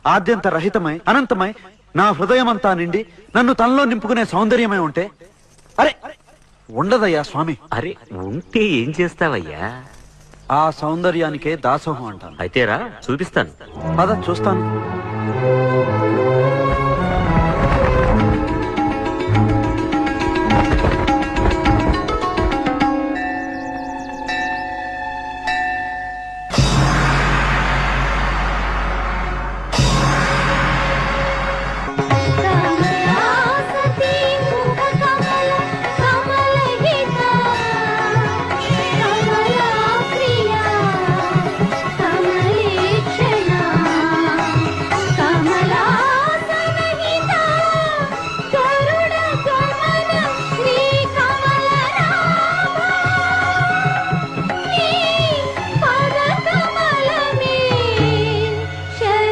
ఆద్యంత రహితమై అనంతమై నా హృదయమంతా నిండి నన్ను తనలో నింపుకునే సౌందర్యమై ఉంటే అరే ఉండదయ్యా స్వామి. అరే ఉంటే ఏం చేస్తావయ్యా? ఆ సౌందర్యానికే దాసోహం అంటాను. అయితేరా చూపిస్తాను. పద చూస్తాను.